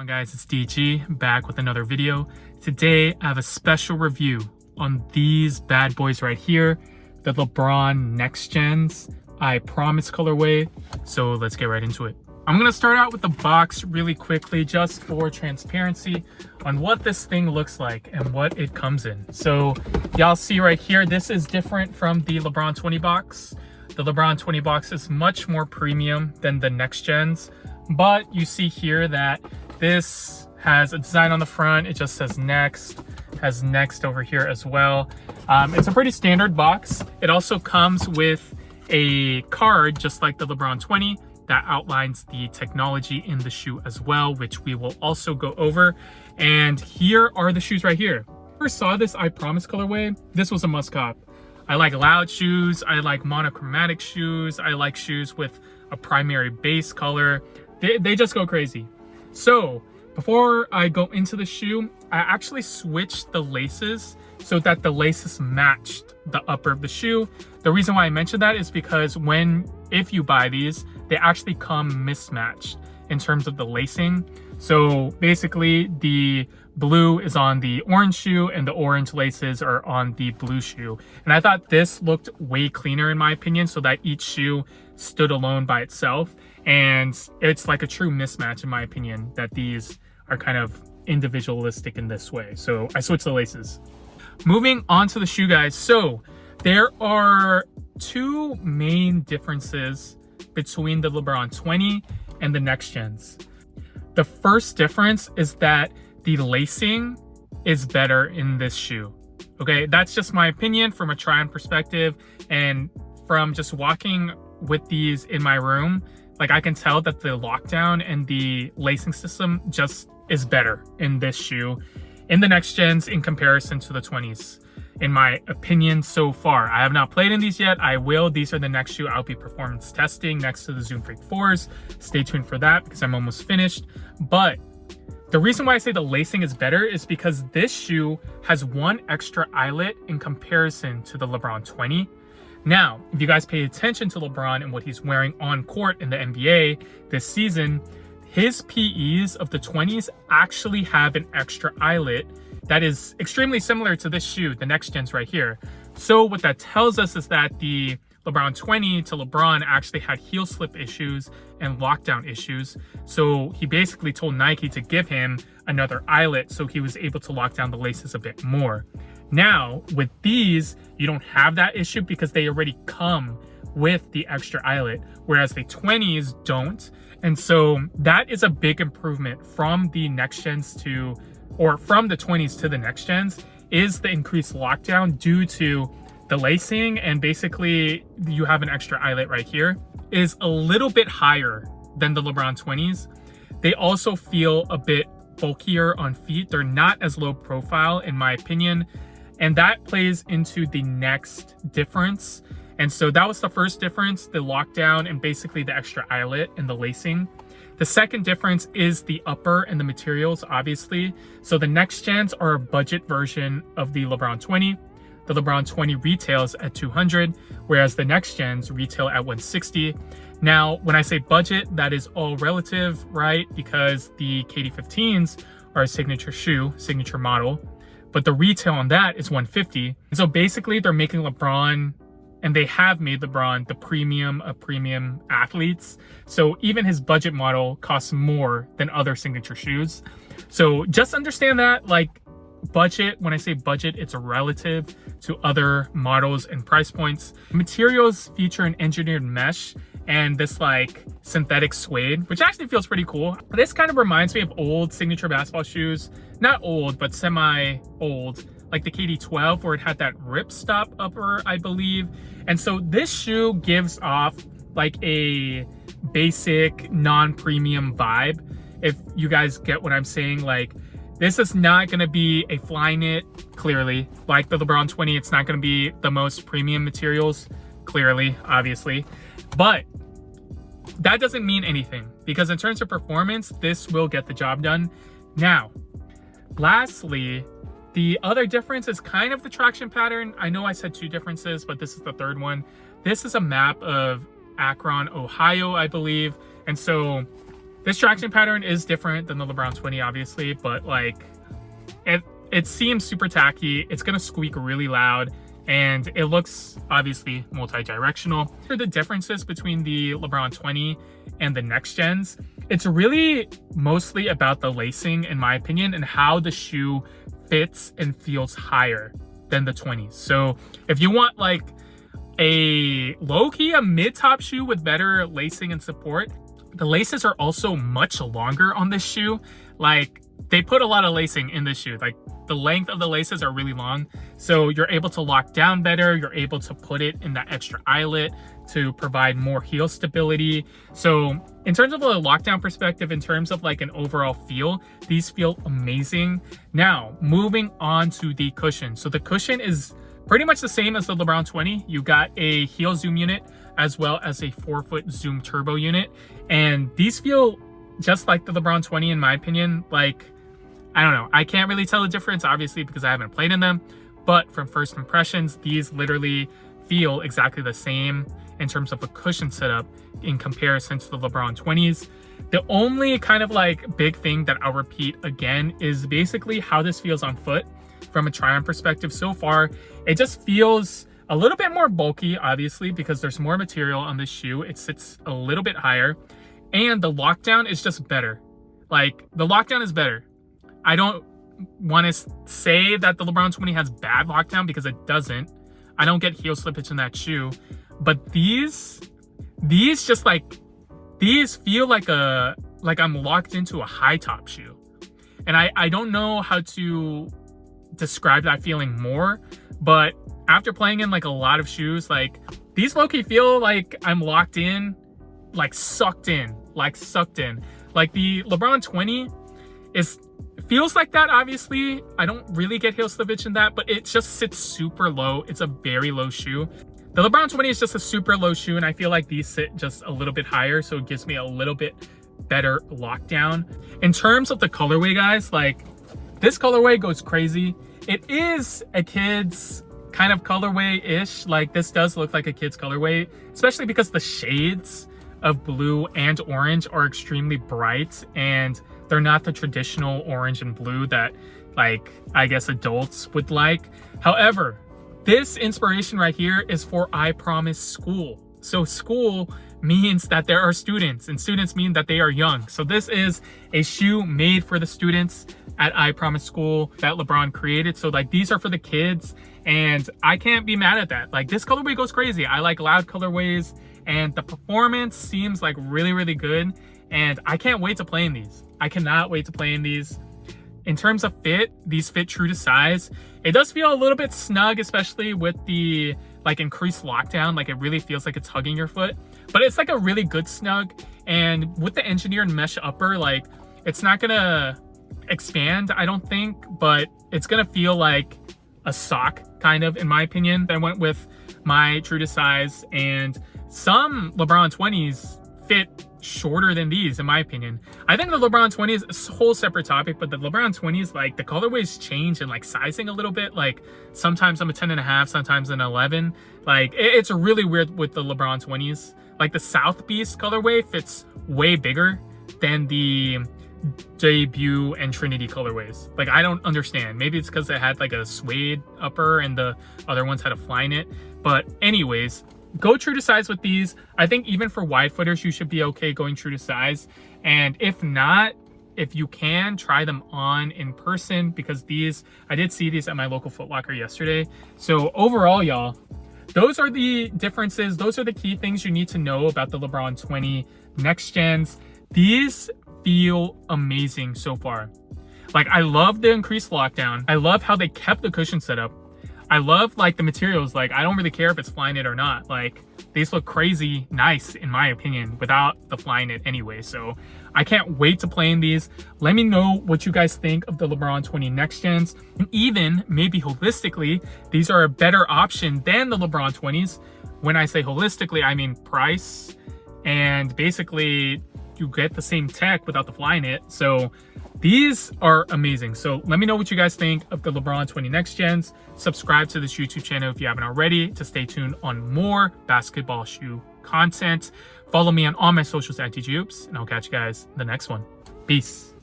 on guys, it's DG back with another video. Today I have a special review on these bad boys right here, the LeBron Next Gens I Promise colorway. So let's get right into it. I'm gonna start out with the box really quickly just for transparency on what this thing looks like and what it comes in. So y'all see right here, this is different from the LeBron 20 box. The LeBron 20 box is much more premium than the Next Gens, but you see here that this has a design on the front. It just says Next, has Next over here as well. It's a pretty standard box. It also comes with a card just like the LeBron 20 that outlines the technology in the shoe as well, which we will also go over. And here are the shoes right here. When I first saw this I Promise colorway, this was a must cop. I like loud shoes, I like monochromatic shoes, I like shoes with a primary base color. They just go crazy. So before I go into the shoe, I actually switched the laces so that the laces matched the upper of the shoe. The reason why I mentioned that is because if you buy these, they actually come mismatched in terms of the lacing. So basically the blue is on the orange shoe and the orange laces are on the blue shoe. And I thought this looked way cleaner in my opinion, so that each shoe stood alone by itself. And it's like a true mismatch in my opinion that these are kind of individualistic in this way. So I switched the laces. Moving on to the shoe, guys. So there are two main differences between the LeBron 20 and the Next Gens. The first difference is that the lacing is better in this shoe. Okay, that's just my opinion from a try-on perspective, and from just walking with these in my room, like I can tell that the lockdown and the lacing system just is better in this shoe in the Next Gens in comparison to the 20s, in my opinion so far. I have not played in these yet. I will. These are the next shoe I'll be performance testing next to the Zoom Freak 4s. Stay tuned for that because I'm almost finished. But the reason why I say the lacing is better is because this shoe has one extra eyelet in comparison to the LeBron 20. Now, if you guys pay attention to LeBron and what he's wearing on court in the NBA this season, his PEs of the 20s actually have an extra eyelet that is extremely similar to this shoe, the Next Gens right here. So what that tells us is that the LeBron 20 to LeBron actually had heel slip issues and lockdown issues. So he basically told Nike to give him another eyelet so he was able to lock down the laces a bit more. Now, with these, you don't have that issue because they already come with the extra eyelet, whereas the 20s don't. And so that is a big improvement from the Next Gens from the 20s to the Next Gens, is the increased lockdown due to the lacing, and basically you have an extra eyelet right here, is a little bit higher than the LeBron 20s. They also feel a bit bulkier on feet. They're not as low profile in my opinion, and that plays into the next difference. And so that was the first difference, the lockdown and basically the extra eyelet and the lacing. The second difference is the upper and the materials, obviously. So the Next Gens are a budget version of the LeBron 20. The LeBron 20 retails at $200, whereas the Next Gens retail at $160. Now, when I say budget, that is all relative, right? Because the KD15s are a signature shoe, signature model, but the retail on that is $150. And so basically they're making LeBron, and they have made LeBron the premium of premium athletes. So even his budget model costs more than other signature shoes. So just understand that, like, budget, when I say budget, it's a relative to other models and price points. Materials feature an engineered mesh and this like synthetic suede, which actually feels pretty cool. This kind of reminds me of old signature basketball shoes. Not old, but semi-old, like the KD12, where it had that ripstop upper, I believe. And so this shoe gives off like a basic non-premium vibe, if you guys get what I'm saying. Like, this is not going to be a Flyknit, clearly. Like the LeBron 20, it's not going to be the most premium materials, clearly, obviously. But that doesn't mean anything, because in terms of performance, this will get the job done. Now, lastly, the other difference is kind of the traction pattern. I know I said two differences, but this is the third one. This is a map of Akron, Ohio, I believe. And so This traction pattern is different than the LeBron 20, obviously, but like it seems super tacky. It's gonna squeak really loud, and it looks obviously multi-directional. For the differences between the LeBron 20 and the next gens, it's really mostly about the lacing, in my opinion, and how the shoe fits and feels higher than the 20s. So if you want like a low-key, a mid-top shoe with better lacing and support, the laces are also much longer on this shoe. Like, they put a lot of lacing in this shoe. Like, the length of the laces are really long, so you're able to lock down better. You're able to put it in that extra eyelet to provide more heel stability. So in terms of a lockdown perspective, in terms of like an overall feel, these feel amazing. Now, moving on to the cushion. So the cushion is pretty much the same as the LeBron 20. You got a heel zoom unit as well as a 4-foot zoom turbo unit. And these feel just like the LeBron 20, in my opinion. Like, I don't know. I can't really tell the difference, obviously, because I haven't played in them. But from first impressions, these literally feel exactly the same in terms of a cushion setup in comparison to the LeBron 20s. The only kind of like big thing that I'll repeat again is basically how this feels on foot from a try-on perspective. So far, it just feels a little bit more bulky, obviously, because there's more material on this shoe. It sits a little bit higher, and the lockdown is just better. Like, the lockdown is better. I don't want to say that the LeBron 20 has bad lockdown, because it doesn't. I don't get heel slippage in that shoe. But these just like, these feel like I'm locked into a high top shoe. And I don't know how to describe that feeling more, but after playing in like a lot of shoes, like these low-key feel like I'm locked in, like sucked in. Like the LeBron 20 feels like that, obviously. I don't really get heel slippage in that, but it just sits super low. It's a very low shoe. The LeBron 20 is just a super low shoe, and I feel like these sit just a little bit higher, so it gives me a little bit better lockdown. In terms of the colorway, guys, like this colorway goes crazy. It is a kid's kind of colorway-ish. Like, this does look like a kid's colorway, especially because the shades of blue and orange are extremely bright, and they're not the traditional orange and blue that, like, I guess adults would like. However, this inspiration right here is for I Promise School. So school means that there are students, and students mean that they are young. So this is a shoe made for the students at I Promise School that LeBron created. So like, these are for the kids, and I can't be mad at that. Like, this colorway goes crazy. I like loud colorways, and the performance seems like really, really good. And I can't wait to play in these. I cannot wait to play in these. In terms of fit, these fit true to size. It does feel a little bit snug, especially with the like increased lockdown. Like, it really feels like it's hugging your foot, but it's like a really good snug. And with the engineered mesh upper, like, it's not gonna expand, I don't think, but it's gonna feel like a sock, kind of, in my opinion. I went with my true to size, and some LeBron 20s fit shorter than these, in my opinion. I think the LeBron 20s is a whole separate topic, but the LeBron 20s, like, the colorways change and like sizing a little bit. Like, sometimes I'm a 10.5, sometimes an 11. Like, it's really weird with the LeBron 20s. Like, the South Beast colorway fits way bigger than the Debut and Trinity colorways. Like, I don't understand. Maybe it's because it had like a suede upper and the other ones had a Flyknit. But anyways, go true to size with these. I think even for wide footers, you should be okay going true to size. And if not, if you can, try them on in person, because these, I did see these at my local Foot Locker yesterday. So overall, y'all, those are the differences. Those are the key things you need to know about the LeBron 20 next gens. These feel amazing so far. Like, I love the increased lockdown. I love how they kept the cushion setup. I love like the materials. Like, I don't really care if it's Flyknit or not. Like, these look crazy nice, in my opinion, without the Flyknit anyway. So I can't wait to play in these. Let me know what you guys think of the LeBron 20 next gens. And even maybe holistically, these are a better option than the LeBron 20s. When I say holistically, I mean price, and basically you get the same tech without the Flyknit. So These are amazing. So let me know what you guys think of the LeBron 20 Next Gens. Subscribe to this YouTube channel if you haven't already to stay tuned on more basketball shoe content. Follow me on all my socials at DJOops, and I'll catch you guys in the next one. Peace.